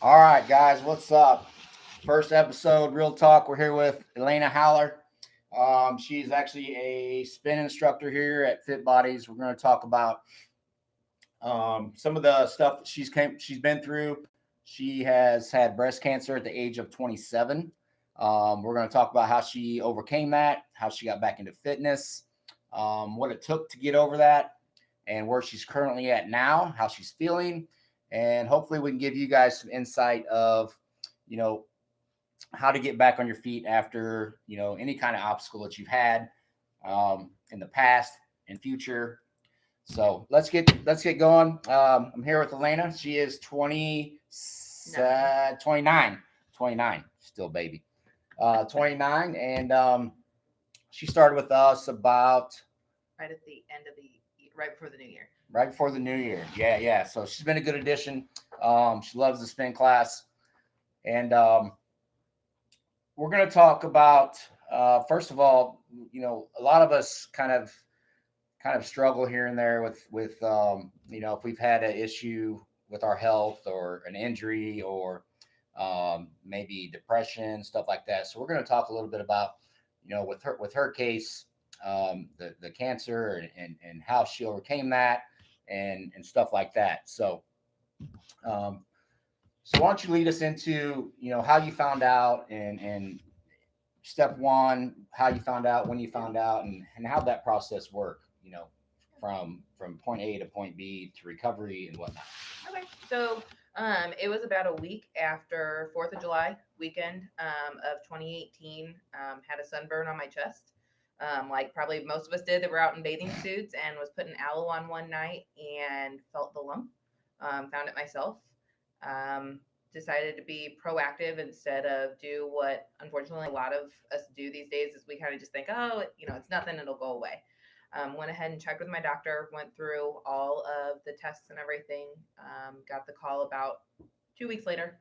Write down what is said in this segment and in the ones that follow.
All right, guys, what's up? First episode, Real Talk. We're here with Elena Holler. She's actually a spin instructor here at Fit Bodies. We're going to talk about some of the stuff that she's been through. She has had breast cancer at the age of 27. We're going to talk about how she overcame that, how she got back into fitness, what it took to get over that, and where she's currently at now, how she's feeling, and hopefully we can give you guys some insight of, you know, how to get back on your feet after any kind of obstacle that you've had in the past and future. So let's get going. I'm here with Elena. She is 29, 29, still baby, 29, and she started with us about right at the end of the right before the new year. right before the new year. Yeah, yeah. So she's been a good addition. She loves the spin class, and we're going to talk about first of all, a lot of us kind of struggle here and there with if we've had an issue with our health or an injury or maybe depression, stuff like that. So we're going to talk a little bit about with her case, the cancer and how she overcame that and stuff like that. Um, so why don't you lead us into how you found out and step one, how you found out, when you found out, and how that process worked, from point A to point B to recovery and whatnot. Okay, so it was about a week after Fourth of July weekend of 2018. Had a sunburn on my chest, like probably most of us did that were out in bathing suits, and was putting aloe on one night and felt the lump. Found it myself. Um, Decided to be proactive instead of do what unfortunately a lot of us do these days is we kind of just think, oh, it's nothing, it'll go away. Went ahead and checked with my doctor, went through all of the tests and everything. Got the call about 2 weeks later,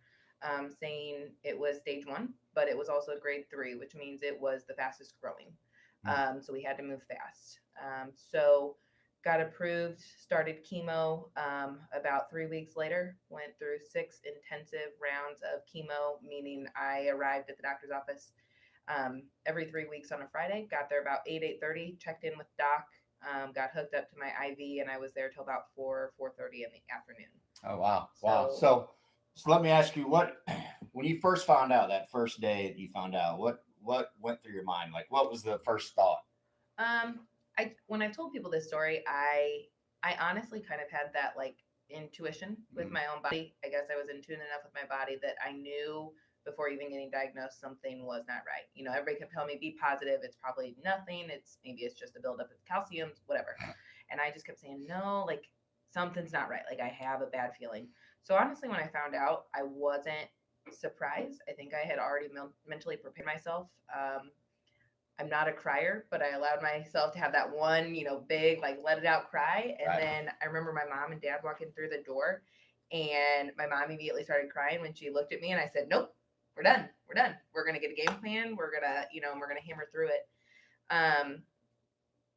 saying it was stage one, but it was also grade three, which means it was the fastest growing. So we had to move fast. So got approved, started chemo. About 3 weeks later, went through 6 intensive rounds of chemo, meaning I arrived at the doctor's office every 3 weeks on a Friday. Got there about 8:30. Checked in with doc. Got hooked up to my IV, and I was there till about 4:30 in the afternoon. Oh wow, wow. So So let me ask you, what when you first found out, that first day that you found out, what went through your mind? Like, what was the first thought? I when I've told people this story, I honestly kind of had that like intuition with Mm. my own body. I guess I was in tune enough with my body that I knew before even getting diagnosed something was not right. Everybody kept telling me be positive. It's probably nothing. Maybe it's just a buildup of calcium, whatever. And I just kept saying no, like something's not right. Like I have a bad feeling. So honestly, when I found out, I wasn't surprised. I think I had already mentally prepared myself. I'm not a crier, but I allowed myself to have that one, big, like let it out cry. And Right. then I remember my mom and dad walking through the door, and my mom immediately started crying when she looked at me, and I said, "Nope, we're done. We're done. We're gonna get a game plan. We're gonna hammer through it." Um,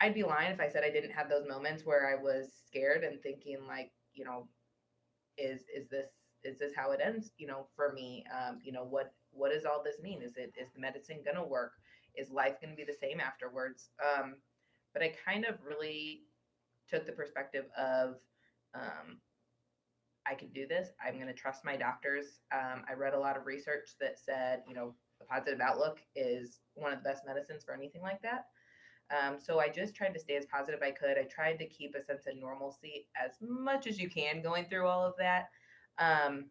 I'd be lying if I said I didn't have those moments where I was scared and thinking like, is this how it ends? For me, what does all this mean? Is the medicine gonna work? Is life gonna be the same afterwards? But I kind of really took the perspective of I can do this. I'm gonna trust my doctors. I read a lot of research that said, a positive outlook is one of the best medicines for anything like that. So I just tried to stay as positive I could. I tried to keep a sense of normalcy as much as you can going through all of that. Um,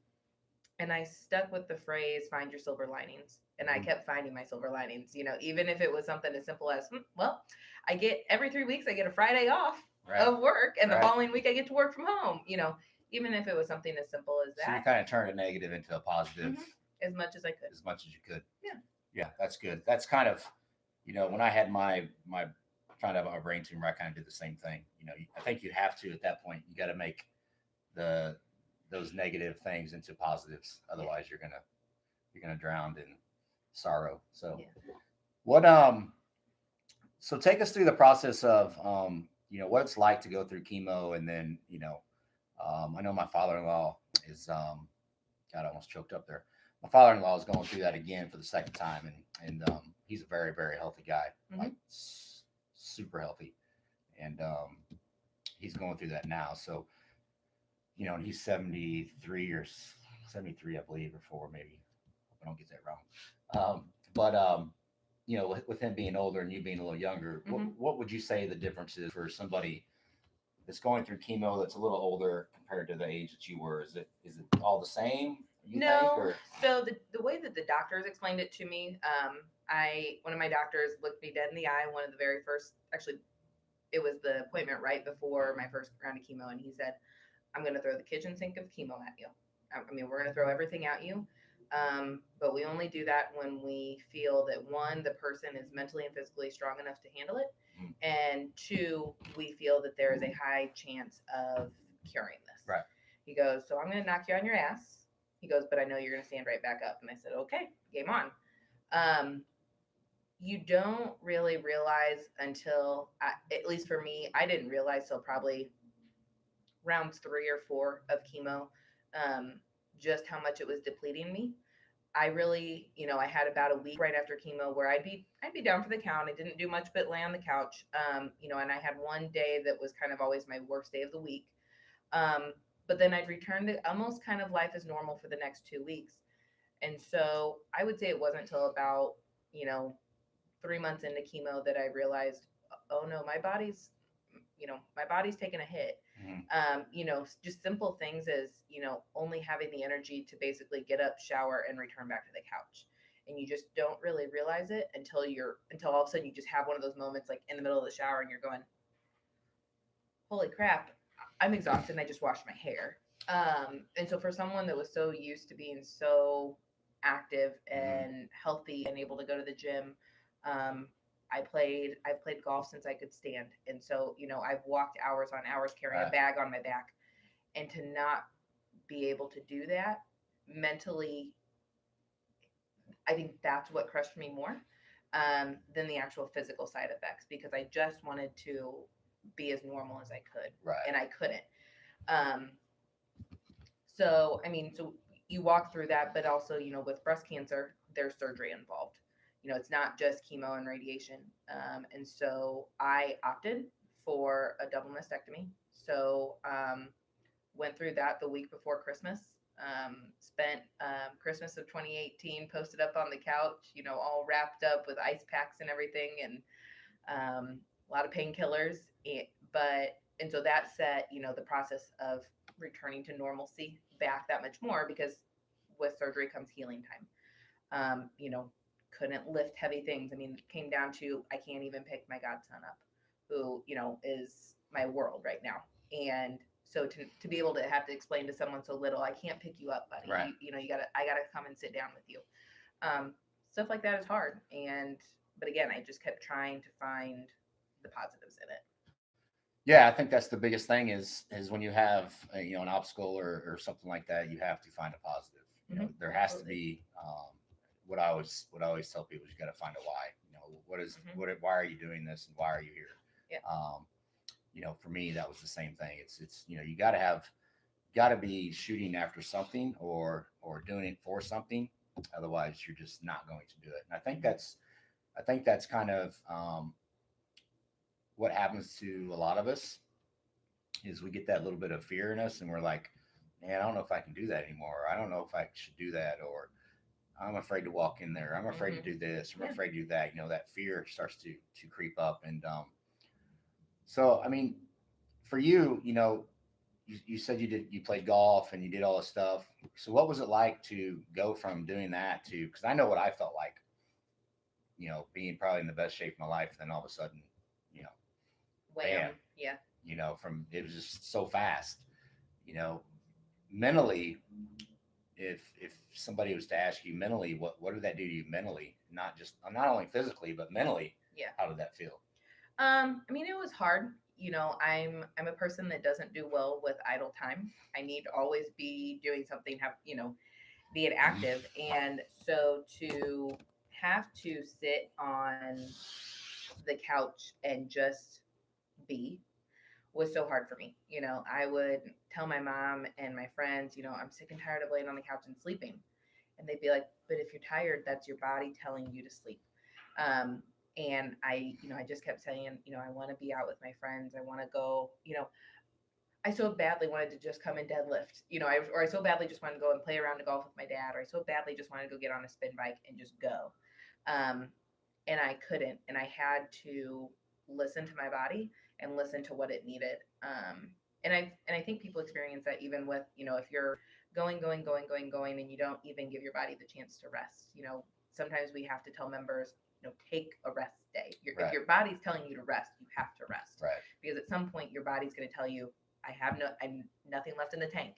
and I stuck with the phrase "find your silver linings," and I Mhm. kept finding my silver linings. Even if it was something as simple as, well, I get every 3 weeks I get a Friday off Right. of work, and the Right. following week I get to work from home. Even if it was something as simple as So you that, kind of turned a negative into a positive as much as I could. as much as you could. Yeah. Yeah, that's good. That's kind of, when I had my trying to have a brain tumor, I kind of did the same thing. I think you have to at that point. You got to make the those negative things into positives. Yeah. Otherwise, you're gonna drown in sorrow. So Yeah. what so take us through the process of what it's like to go through chemo, and then I know my father-in-law is God, I almost choked up there. My father-in-law is going through that again for the second time, and he's a very very healthy guy, Mm-hmm. like super healthy, and he's going through that now. So and he's 73 or 73, I believe, or four maybe. Hope I don't get that wrong. But with him being older and you being a little younger, Mm-hmm. what would you say the difference is for somebody that's going through chemo that's a little older compared to the age that you were? Is it all the same? You think, No. or So the way that the doctors explained it to me, I one of my doctors looked me dead in the eye. One of the very first, actually, it was the appointment right before my first round of chemo, and he said, "I'm going to throw the kitchen sink of chemo at you. I mean, we're going to throw everything at you, but we only do that when we feel that one, the person is mentally and physically strong enough to handle it, mm, and two, we feel that there is a high chance of curing this." right? He goes, "So I'm going to knock you on your ass." He goes, "But I know you're going to stand right back up." And I said, "Okay, game on." Um, you don't really realize until, at least for me, I didn't realize till probably rounds 3 or 4 of chemo, um, just how much it was depleting me. I really, I had about a week right after chemo where I'd be down for the count. I didn't do much but lay on the couch, and I had one day that was kind of always my worst day of the week. Um, but then I'd return to almost kind of life as normal for the next 2 weeks. And so I would say it wasn't until about, you know, 3 months into chemo that I realized, oh no, my body's taking a hit. Mm-hmm. Just simple things as, only having the energy to basically get up, shower, and return back to the couch. And you just don't really realize it until all of a sudden you just have one of those moments like in the middle of the shower and you're going, holy crap, I'm exhausted and I just washed my hair. And so for someone that was so used to being so active Mm-hmm. and healthy and able to go to the gym, um, I've played golf since I could stand. And so, I've walked hours on hours carrying a Right. bag on my back, and to not be able to do that mentally, I think that's what crushed me more, than the actual physical side effects, because I just wanted to be as normal as I could, Right. and I couldn't. Um, so, I mean, so you walk through that, but also, with breast cancer, there's surgery involved. It's not just chemo and radiation. And so I opted for a double mastectomy. So, went through that the week before Christmas. Spent Christmas of 2018 posted up on the couch, all wrapped up with ice packs and everything, and a lot of painkillers. And so that set, the process of returning to normalcy back that much more, because with surgery comes healing time. Couldn't lift heavy things. I mean, it came down to I can't even pick my godson up, who, is my world right now. And so to be able to have to explain to someone so little, I can't pick you up, buddy. Right. I gotta come and sit down with you. Stuff like that is hard. But again, I just kept trying to find the positives in it. Yeah, I think that's the biggest thing is when you have an obstacle or something like that, you have to find a positive. There has to Absolutely. be what I always tell people is you got to find a why. Why are you doing this and why are you here? Yeah. For me that was the same thing. It's you got to be shooting after something or doing it for something. Otherwise, you're just not going to do it. And I think that's kind of what happens to a lot of us is we get that little bit of fear in us and we're like, man, I don't know if I can do that anymore. I don't know if I should do that, or I'm afraid to walk in there. I'm afraid to do this. I'm Yeah. afraid to do that. That fear starts to creep up. And so, I mean, for you, you said you played golf and you did all this stuff. So what was it like to go from doing that to, because I know what I felt like, being probably in the best shape of my life, then all of a sudden, you know, bam, Wham. Yeah. from it was just so fast, you know, mentally. If somebody was to ask you mentally, what did that do to you mentally? Not only physically, but mentally. Yeah. How did that feel? I mean, it was hard. I'm a person that doesn't do well with idle time. I need to always be doing something, being active. And so to have to sit on the couch and just be was so hard for me. I would tell my mom and my friends, I'm sick and tired of laying on the couch and sleeping. And they'd be like, but if you're tired, that's your body telling you to sleep. Um, and I just kept saying, I want to be out with my friends. I want to go, I so badly wanted to just come and deadlift, or I so badly just wanted to go and play around to golf with my dad, or I so badly just wanted to go get on a spin bike and just go. Um, and I couldn't, and I had to listen to my body and listen to what it needed. And I think people experience that even with, if you're going, and you don't even give your body the chance to rest. Sometimes we have to tell members, take a rest day. If Right. your body's telling you to rest, you have to rest, Right. because at some point your body's going to tell you, I'm nothing left in the tank.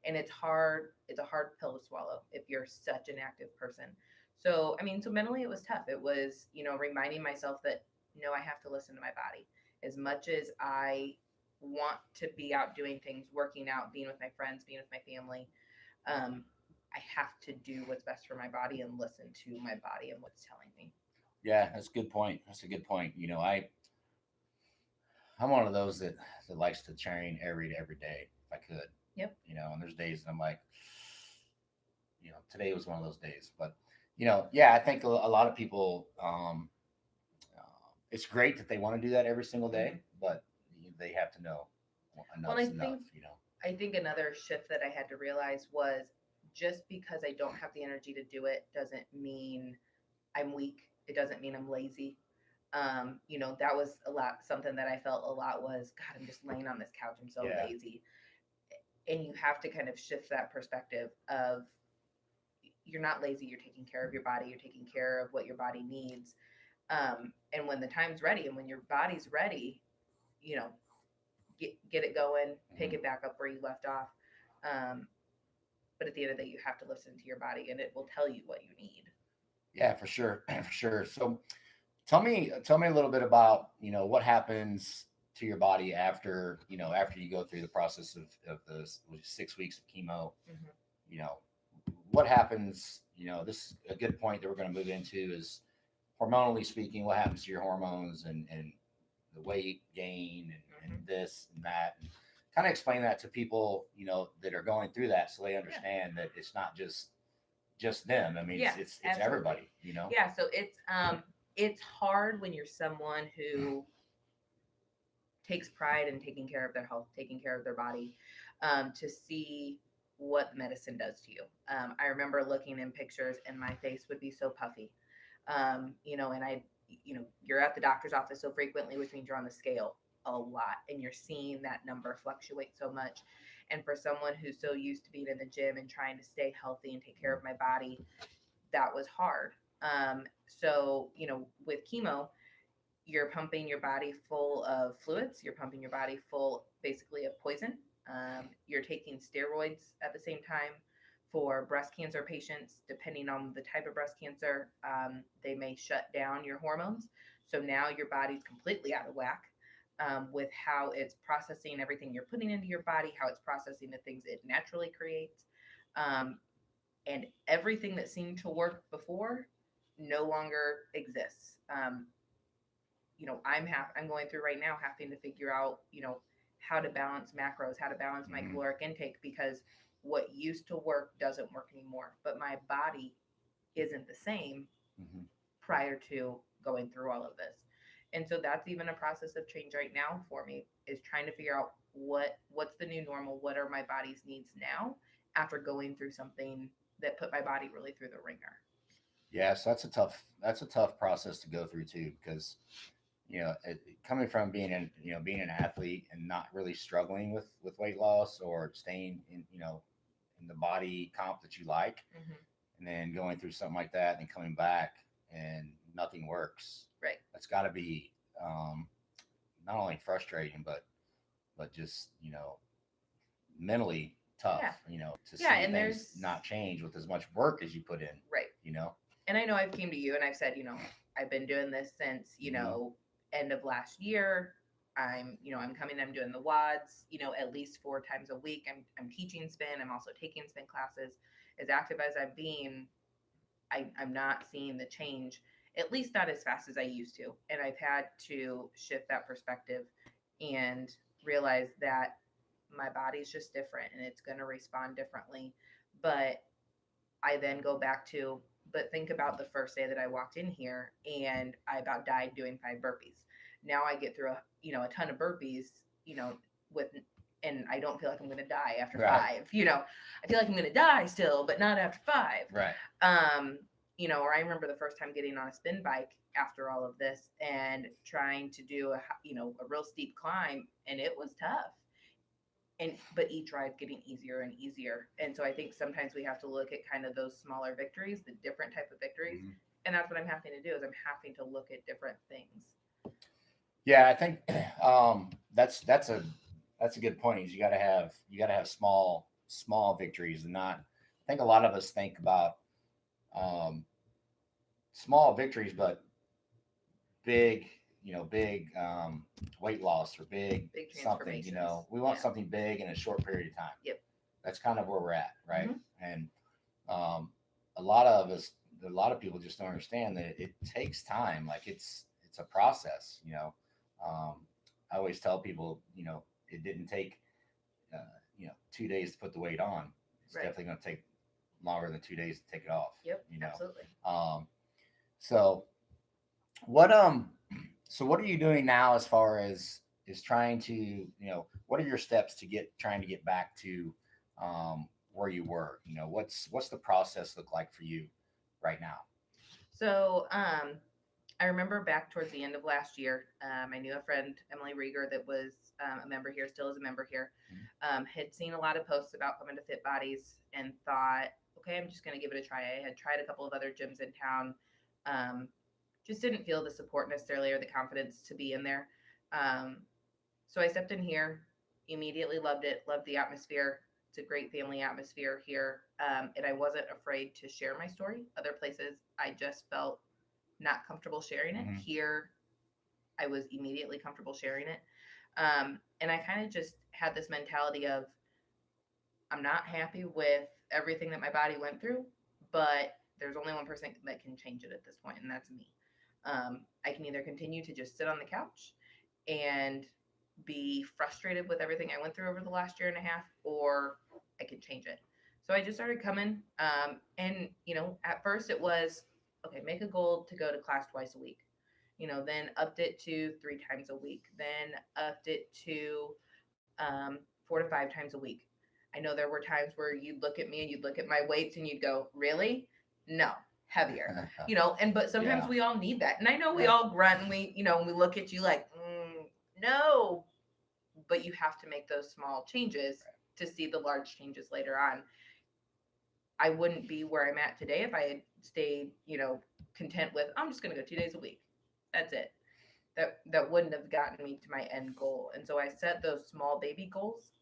And it's hard. It's a hard pill to swallow if you're such an active person. So, so mentally it was tough. It was, reminding myself that no, I have to listen to my body. As much as I want to be out doing things, working out, being with my friends, being with my family, um, I have to do what's best for my body and listen to my body and what's telling me. Yeah, that's a good point. That's a good point. I'm one of those that likes to train every day if I could. Yep. And there's days that I'm like, today was one of those days. But yeah, I think a lot of people. It's great that they want to do that every single Mm-hmm. day, but they have to know Well, enough's enough. I think another shift that I had to realize was, just because I don't have the energy to do it doesn't mean I'm weak. It doesn't mean I'm lazy. That was a lot, something that I felt a lot was, God, I'm just laying on this couch. I'm so Yeah. lazy. And you have to kind of shift that perspective of, you're not lazy. You're taking care of your body. You're taking care of what your body needs. And when the time's ready and when your body's ready, you know, get it going, pick Mhm. it back up where you left off. Um, but at the end of the day, you have to listen to your body, and it will tell you what you need. Yeah, for sure, for sure. So tell me a little bit about what happens to your body after you go through the process of the 6 weeks of chemo. Mm-hmm. You know, what happens? This is a good point that we're going to move into is hormonally speaking, what happens to your hormones and the weight gain and Mm-hmm. this and that. And kind of explain that to people, that are going through that so they Yeah. understand that it's not just them. I mean, Yeah, it's absolutely. everybody. Yeah, so it's hard when you're someone who takes pride in taking care of their health, taking care of their body, to see what medicine does to you. I remember looking in pictures and my face would be so puffy. And you're at the doctor's office so frequently, which means you're on the scale a lot and you're seeing that number fluctuate so much. And for someone who's so used to being in the gym and trying to stay healthy and take care of my body, that was hard. So, with chemo, you're pumping your body full of fluids. You're pumping your body full, basically, of poison. You're taking steroids at the same time. For breast cancer patients, depending on the type of breast cancer, they may shut down your hormones. So now your body's completely out of whack, with how it's processing everything you're putting into your body, how it's processing the things it naturally creates. Um, and everything that seemed to work before no longer exists. I'm going through right now having to figure out, how to balance macros, how to balance my Mhm. caloric intake, because what used to work doesn't work anymore. But my body isn't the same Mhm. prior to going through all of this. And so that's even a process of change right now for me, is trying to figure out what's the new normal, what are my body's needs now after going through something that put my body really through the ringer. Yes, that's a tough process to go through too, because coming from being an athlete and not really struggling with weight loss or staying in the body comp that you like, Mm-hmm. and then going through something like that and coming back and nothing works. Right. That's got to be um, not only frustrating, but just mentally tough. Yeah. To Yeah, see and things there's not change with as much work as you put in. right. You know. And I know I've came to you and I've said, I've been doing this since, Mhm. end of last year. I'm coming, I'm doing the WODs, at least 4 times a week. I'm teaching spin. I'm also taking spin classes. As active as I'm being, I'm not seeing the change, at least not as fast as I used to. And I've had to shift that perspective and realize that my body's just different and it's going to respond differently. But I then go back to, but think about the first day that I walked in here and I about died doing 5 burpees. Now I get through a ton of burpees, with, and I don't feel like I'm going to die after Right. 5. I feel like I'm going to die still, but not after 5. Right. Um, or I remember the first time getting on a spin bike after all of this and trying to do a real steep climb, and it was tough. But each ride getting easier and easier. And so I think sometimes we have to look at kind of those smaller victories, the different type of victories. Mhm. And that's what I'm having to do is I'm having to look at different things. Yeah, I think that's a good point. Is you got to have small victories, and not. I think a lot of us think about um, small victories, but big, big weight loss or big Big something. transformations. We want Yeah. something big in a short period of time. Yep. That's kind of where we're at, right? Mhm. And um, a lot of us, a lot of people just don't understand that it takes time. Like it's a process. I always tell people, it didn't take 2 days to put the weight on. It's Right. definitely going to take longer than 2 days to take it off. Yep. Absolutely. Um, so what so what are you doing now as far as is trying to what are your steps to trying to get back to where you were? What's the process look like for you right now? So I remember back towards the end of last year, I knew a friend, Emily Rieger, that was a member here, still is a member here, had seen a lot of posts about coming to Fit Bodies and thought, okay, I'm just going to give it a try. I had tried a couple of other gyms in town, um, just didn't feel the support necessarily or the confidence to be in there. Um, so I stepped in here, immediately loved it, loved the atmosphere. It's a great family atmosphere here. And I wasn't afraid to share my story. Other places, I just felt not comfortable sharing it. Mm-hmm. Here, I was immediately comfortable sharing it. And I kind of just had this mentality of I'm not happy with everything that my body went through, but there's only one person that can change it at this point, and that's me. I can either continue to just sit on the couch and be frustrated with everything I went through over the last year and a half, or I can change it. So I just started coming. And, at first it was okay, make a goal to go to class twice a week. Then upped it to 3 times a week, then upped it to 4 to 5 times a week. I know there were times where you'd look at me and you'd look at my weights and you'd go, really? No, heavier. But sometimes Yeah. we all need that. And I know we Right. all grunt and we look at you like, no, but you have to make those small changes to see the large changes later on. I wouldn't be where I'm at today if I had stayed, content with I'm just going to go 2 days a week. That's it. That wouldn't have gotten me to my end goal. And so I set those small baby goals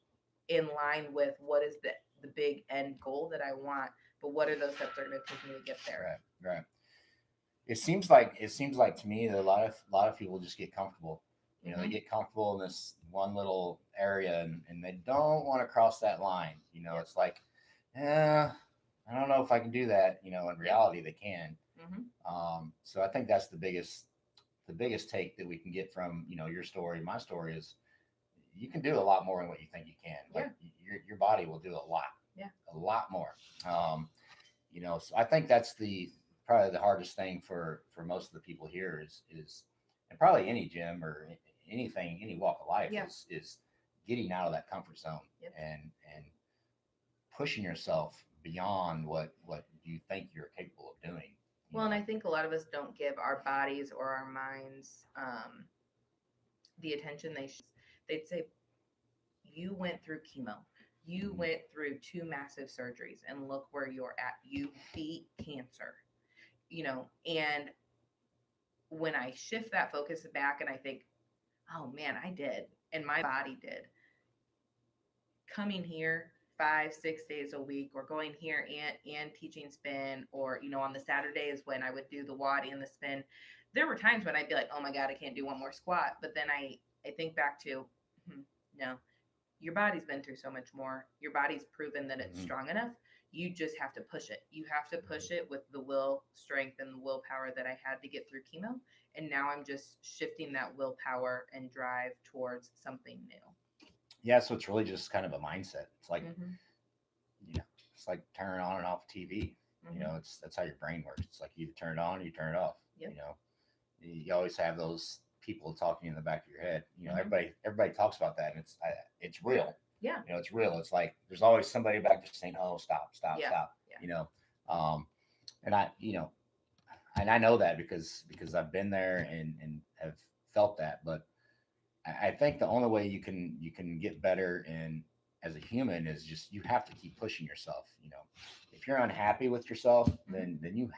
in line with what is the big end goal that I want, but what are those steps that are going to take me to get there? Right. Right. It seems like to me that a lot of people just get comfortable. They Mm-hmm. get comfortable in this one little area, and they don't want to cross that line. Yep. It's like, I don't know if I can do that. In reality, they can. Mm-hmm. So I think that's the biggest take that we can get from your story, my story is you can do a lot more than what you think you can. Yeah. Like your body will do Yeah. a lot more. So I think that's the probably the hardest thing for most of the people here is and probably any gym or anything, any walk of life Yeah. is getting out of that comfort zone Yep. and pushing yourself beyond what you think you're capable of doing. Well, and I think a lot of us don't give our bodies or our minds the attention they'd say, you went through chemo, you went through 2 massive surgeries, and look where you're at. You beat cancer, and when I shift that focus back and I think, oh man, I did, and my body did, coming here 5 6 days a week or going here and teaching spin, or on the Saturdays when I would do the wadi and the spin, there were times when I'd be like, oh my god, I can't do one more squat. But then I think back to, no, your body's been through so much more. Your body's proven that it's Mhm. strong enough. You just have to push it. You have to push it with the will strength and the willpower that I had to get through chemo. And now I'm just shifting that willpower and drive towards something new. Yeah, so it's really just kind of a mindset. It's like, Mm-hmm. you know, it's like turning on and off TV. Mm-hmm. It's that's how your brain works. It's like you either turn it on or you turn it off. Yep. You always have those people talking in the back of your head. Mm-hmm. Everybody talks about that, and it's real. Yeah. It's real. It's like there's always somebody back there saying, "Oh, stop, stop, Yeah. stop." Yeah. Um, and I know that because I've been there and have felt that. But I think the only way you can get better in as a human is just you have to keep pushing yourself. If you're unhappy with yourself, Mm-hmm. then you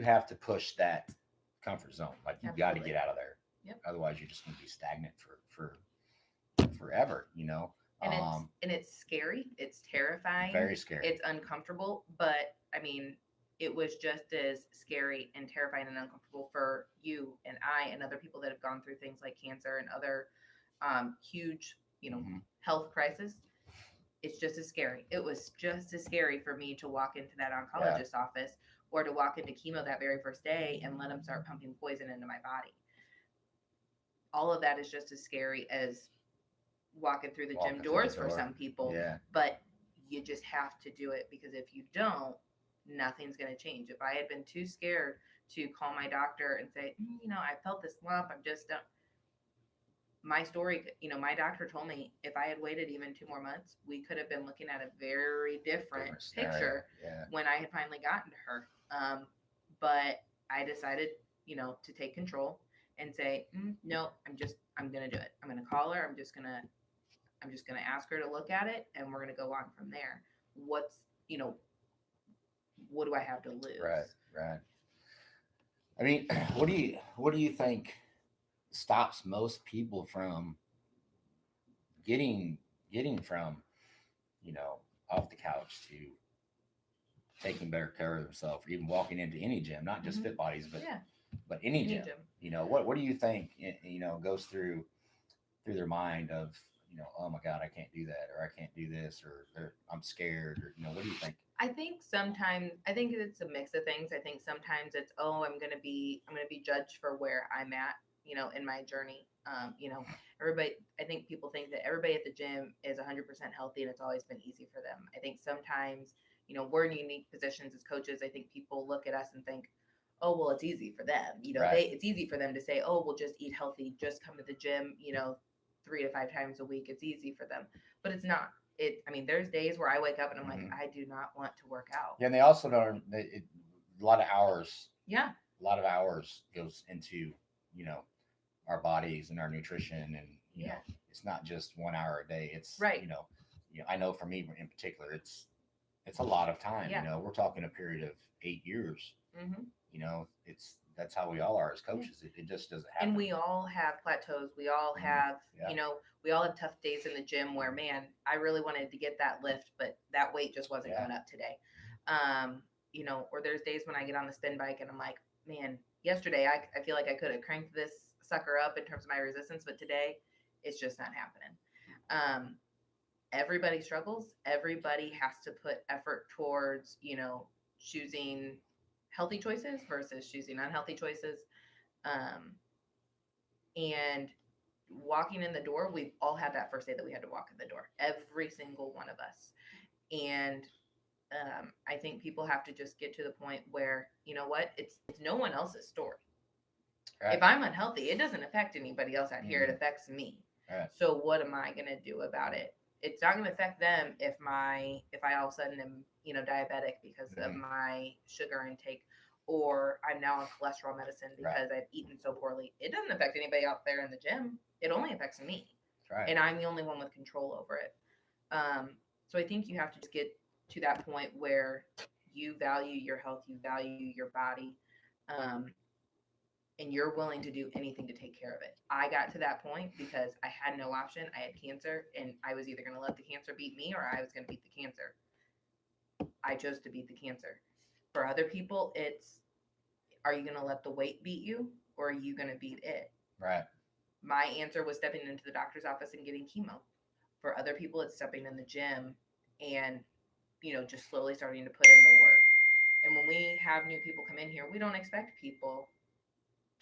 have to push that comfort zone. Like you got to Absolutely. get out of there. Yep. Otherwise, you're just going to be stagnant for forever. And it's scary. It's terrifying. Very scary. It's uncomfortable, but I mean, it was just as scary and terrifying and uncomfortable for you and I and other people that have gone through things like cancer and other huge, Hmm. health crisis. It's just as scary. It was just as scary for me to walk into that Yeah. oncologist's office or to walk into chemo that very first day and let them start pumping poison into my body. All of that is just as scary as walking through the gym Walking through the doors for door. some people, Yeah. but you just have to do it because if you don't, nothing's going to change. If I had been too scared to call my doctor and say, I felt this lump, I'm just don't. My story, my doctor told me if I had waited even 2 more months, we could have been looking at a very different Different scenario. picture Yeah. when I had finally gotten to her. But I decided, to take control and say, no, I'm going to do it. I'm going to call her. I'm just gonna ask her to look at it, and we're gonna go on from there. What's you know what do I have to Right. lose? Right. I mean, what do you think stops most people from getting getting from you know off the couch to taking better care of themselves, or even walking into any gym, not just Hmm. fit bodies, but Yeah, any any gym. gym. What do you think goes through their mind of oh my god, I can't do that, or I can't do this, or I'm scared, or what do you think? I think it's a mix of things. I think sometimes it's, oh, I'm gonna be judged for where I'm at, in my journey. Everybody. I think people think that everybody at the gym is 100% healthy and it's always been easy for them. I think sometimes, we're in unique positions as coaches. I think people look at us and think, oh, well, it's easy for them. Right. It's easy for them to say, oh, well, just eat healthy, just come to the gym, 3 to 5 times a week. It's easy for them, but it's not. There's days where I wake up and I'm like, Hmm. I do not want to work out. Yeah, and they also don't. A lot of hours. Yeah. A lot of hours goes into you know our bodies and our nutrition, and Yeah. it's not just 1 hour a day. It's Right. I know for me in particular, it's a lot of time. Yeah. We're talking a period of 8 years. Hmm. It's that's how we all are as Yeah. coaches. It just doesn't happen. And we all have plateaus. We all Mhm. have, Yeah. we all have tough days in the gym where, man, I really wanted to get that lift, but that weight just wasn't Yeah. going up today. Or there's days when I get on the spin bike and I'm like, man, yesterday I feel like I could have cranked this sucker up in terms of my resistance, but today it's just not happening. Um, Everybody struggles. Everybody has to put effort towards, choosing healthy choices versus choosing unhealthy choices. Um, and walking in the door, we've all had that first day that we had to walk in the door, every single one of us. And I think people have to just get to the point where, you know what, it's no one else's story. Right. If I'm unhealthy, it doesn't affect anybody else out here. It Mhm. affects me. Right. So what am I gonna do about it? It's not gonna affect them if I all of a sudden am, diabetic because of Mhm. my sugar intake, or I'm now on cholesterol medicine Right. because I've eaten so poorly. It doesn't affect anybody out there in the gym. It only affects me. That's right. And I'm the only one with control over it. So I think you have to just get to that point where you value your health, you value your body, um, and you're willing to do anything to take care of it. I got to that point because I had no option. I had cancer, and I was either going to let the cancer beat me or I was going to beat the cancer. I chose to beat the cancer. For other people, it's, are you going to let the weight beat you or are you going to beat it? Right. My answer was stepping into the doctor's office and getting chemo. For other people, it's stepping in the gym and, just slowly starting to put in the work. And when we have new people come in here, we don't expect people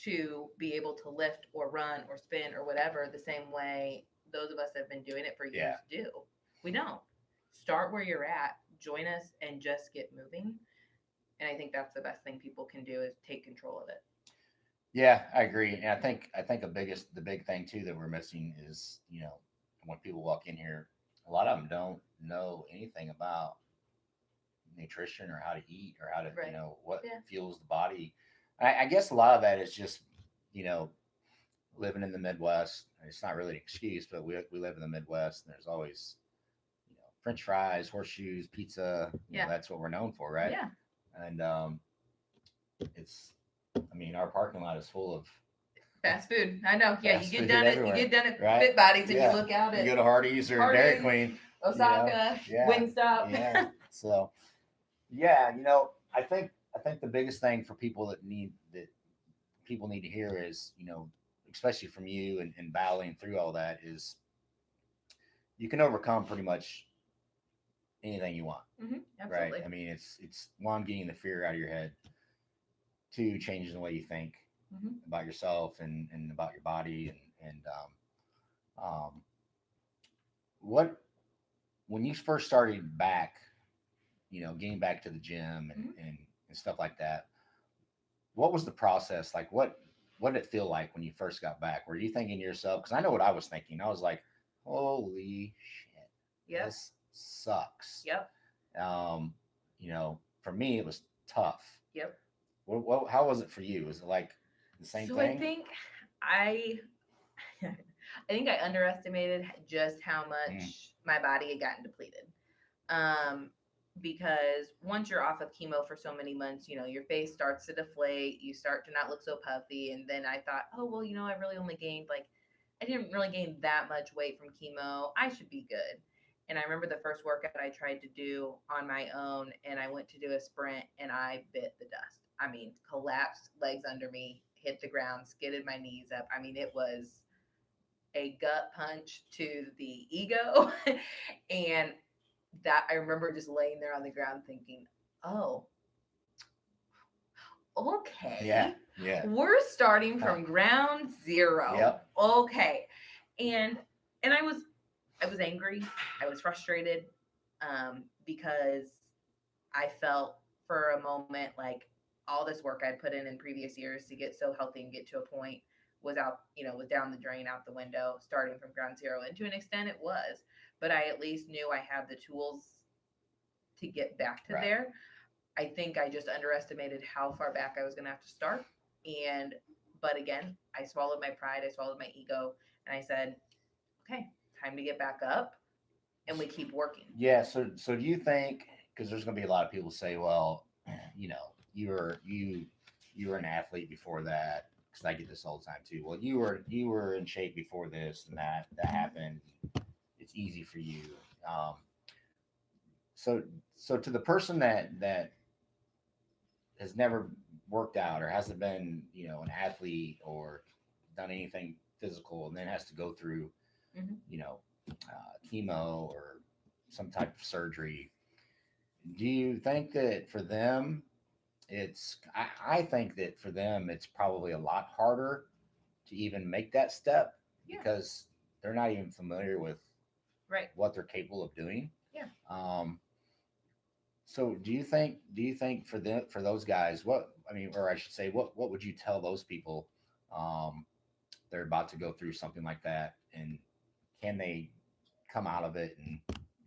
to be able to lift or run or spin or whatever the same way those of us that have been doing it for Yeah. years do. We don't. Start where you're at, join us, and just get moving. And I think that's the best thing people can do is take control of it. Yeah, I agree. And I think the big thing too that we're missing is, when people walk in here, a lot of them don't know anything about nutrition or how to eat or how to, Right. what Yeah. fuels the body. I guess a lot of that is just, you know, living in the Midwest. It's not really an excuse, but we live in the Midwest, and there's always, French fries, horseshoes, pizza. Yeah. That's what we're known for, right? Yeah. And it's, I mean, our parking lot is full of Fast food. I know. Yeah, fast food everywhere, you get done at right? Fit Bodies and you Yeah, look out you at go to Hardee's or Dairy Hardee's, Queen, Osaka, yeah, Wingstop. yeah. So yeah, I think the biggest thing for people that people need to hear is, especially from you and battling through all that, is you can overcome pretty much anything you want, right? Absolutely. I mean, it's one, getting the fear out of your head, two, changing the way you think about yourself and about your body, and what when you first started back, getting back to the gym and stuff like that, what was the process like? What did it feel like when you first got back? Were you thinking to yourself? Because I know what I was thinking. I was like, "Holy shit, Yep. this sucks." Yep. For me, it was tough. Yep. How was it for you? Was it like the same So thing? I think I I think I underestimated just how much my body had gotten depleted. Um, because once you're off of chemo for so many months, your face starts to deflate, you start to not look so puffy. And then I thought, oh, well, I really only gained I didn't really gain that much weight from chemo. I should be good. And I remember the first workout I tried to do on my own, and I went to do a sprint and I bit the dust. I mean, collapsed, legs under me, hit the ground, skidded my knees up. I mean, it was a gut punch to the ego. And that I remember just laying there on the ground thinking, oh, Yeah, okay. yeah. We're starting from ground zero. Yep. Okay. And I was angry. I was frustrated, because I felt for a moment like all this work I'd put in previous years to get so healthy and get to a point was was down the drain, out the window, starting from ground zero. And to an extent it was, but I at least knew I had the tools to get back to Right. there. I think I just underestimated how far back I was going to have to start. But again, I swallowed my pride, I swallowed my ego, and I said, okay, time to get back up, and we keep working. Yeah. So do you think, because there's going to be a lot of people say, well, you know, you were an athlete before that, because I get this all the time too. Well, you were in shape before this, and that happened. It's easy for you. Um, so so to the person that has never worked out or hasn't been, an athlete or done anything physical, and then has to go through, Mm-hmm. chemo or some type of surgery, do you think that for them I think that for them it's probably a lot harder to even make that step, Yeah. because they're not even familiar with Right. what they're capable of doing. Yeah. So do you think for those guys, or I should say, what would you tell those people, um, they're about to go through something like that, and can they come out of it and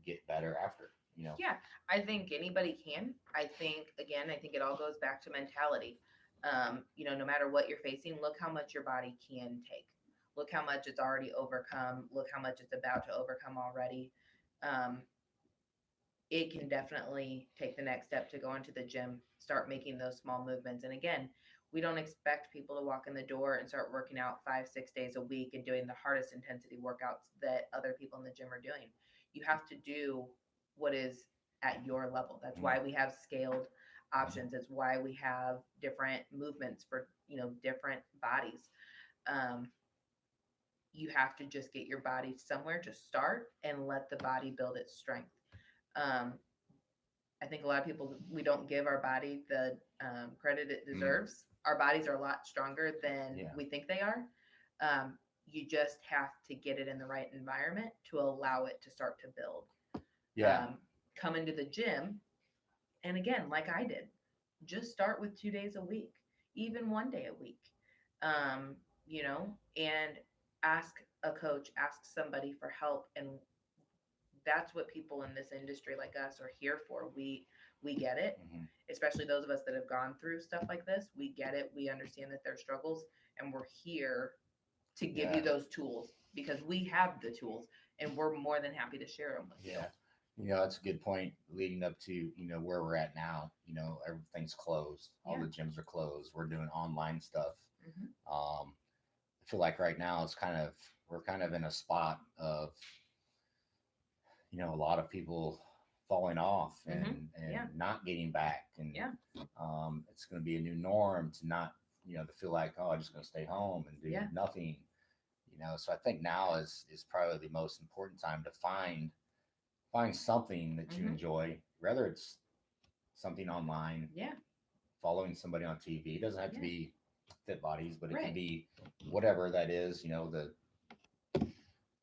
get better after? Yeah, I think anybody can. I think it all goes back to mentality. No matter what you're facing, look how much your body can take. Look how much it's already overcome. Look how much it's about to overcome already. Um, it can definitely take the next step to go into the gym, start making those small movements. And again, we don't expect people to walk in the door and start working out 5, 6 days a week and doing the hardest intensity workouts that other people in the gym are doing. You have to do what is at your level. That's why we have scaled options. It's why we have different movements for, different bodies. Um, you have to just get your body somewhere to start and let the body build its strength. Um, I think a lot of people, we don't give our body the credit it deserves. Our bodies are a lot stronger than Yeah. we think they are. Um, You just have to get it in the right environment to allow it to start to build. Yeah. Come into the gym, and again, like I did, just start with 2 days a week, even 1 day a week. Um, and ask a coach, ask somebody for help, and that's what people in this industry like us are here for. We get it, Mhm. especially those of us that have gone through stuff like this. We get it. We understand that there's struggles, and we're here to give you Yeah. those tools because we have the tools, and we're more than happy to share them with you. Yeah. That's a good point leading up to, where we're at now. Everything's closed. All Yeah. the gyms are closed. We're doing online stuff. Hmm. I feel like right now we're kind of in a spot of, a lot of people falling off and Yeah. not getting back. And Yeah. it's going to be a new norm to not, to feel like, oh, I'm just going to stay home and do Yeah. nothing. So I think now is probably the most important time to find something that you Hmm. enjoy, whether it's something online, Yeah. following somebody on TV. It doesn't have to Yeah. be Fit Bodies, but it can Right. be whatever that is,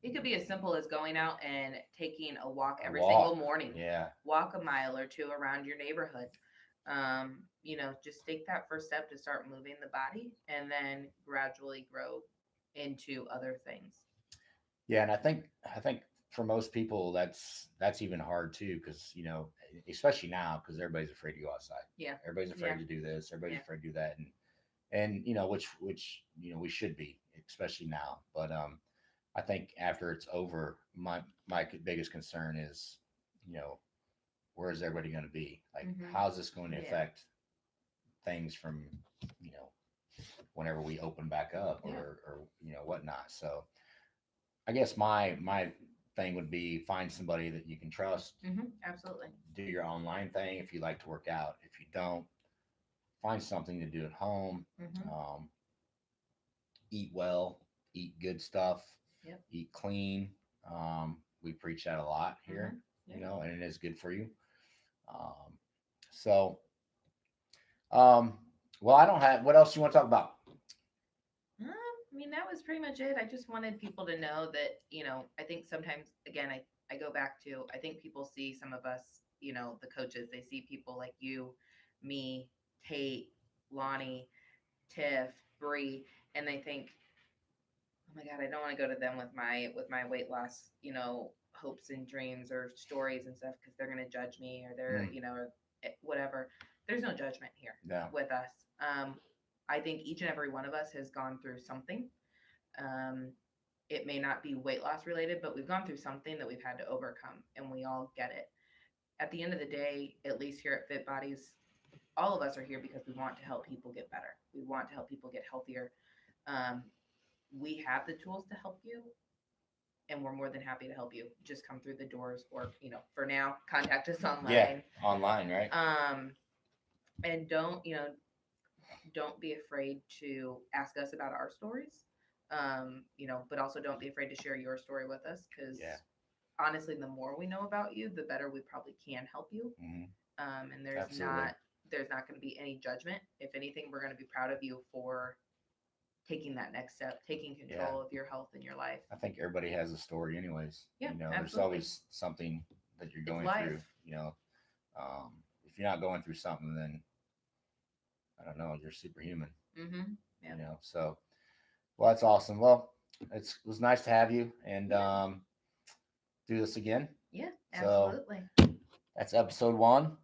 It could be as simple as going out and taking a walk a every single walk. morning. Yeah. Walk a mile or two around your neighborhood. Just take that first step to start moving the body and then gradually grow into other things. Yeah, and I think for most people that's even hard too, because especially now, because everybody's afraid to go outside. Yeah. Everybody's afraid Yeah. to do this. Everybody's Yeah. afraid to do that, and which we should be, especially now. But I think after it's over, my biggest concern is, you know, where is everybody going to be? Like, Hmm. how's this going to Yeah. affect things from, you know, whenever we open back up, Yeah. or whatnot. So I guess my thing would be find somebody that you can trust. Absolutely. Do your online thing if you like to work out. If you don't, find something to do at home. Hmm. Um, Eat well, eat good stuff, Yep. eat clean. We preach that a lot here, Yeah. and it is good for you. Um, so, um, well, I don't have. What else you want to talk about? That was pretty much it. I just wanted people to know that, I think sometimes, again, I go back to, I think people see some of us, the coaches, they see people like you, me, Tate, Lonnie, Tiff, Bree, and they think, oh my God, I don't want to go to them with my weight loss, hopes and dreams or stories and stuff because they're going to judge me or they're, Mm. or whatever. There's no judgment here Yeah. with us. I think each and every one of us has gone through something. Um, it may not be weight loss related, but we've gone through something that we've had to overcome, and we all get it. At the end of the day, at least here at Fit Bodies, all of us are here because we want to help people get better. We want to help people get healthier. Um, we have the tools to help you, and we're more than happy to help you. Just come through the doors, or for now, contact us online. Yeah, online, right? And don't be afraid to ask us about our stories. But also don't be afraid to share your story with us because Yeah. honestly, the more we know about you, the better we probably can help you. Hmm. And there's Absolutely. not going to be any judgment. If anything, we're going to be proud of you for taking that next step, taking control of your health and your life. I think everybody has a story, anyways. Yeah, There's absolutely. always something that you're It's going life. through. If you're not going through something, then I don't know, you're superhuman. Mm-hmm. Yeah. So well, that's awesome. Well, it was nice to have you, and Yeah. do this again. Yeah, So absolutely. that's episode 1.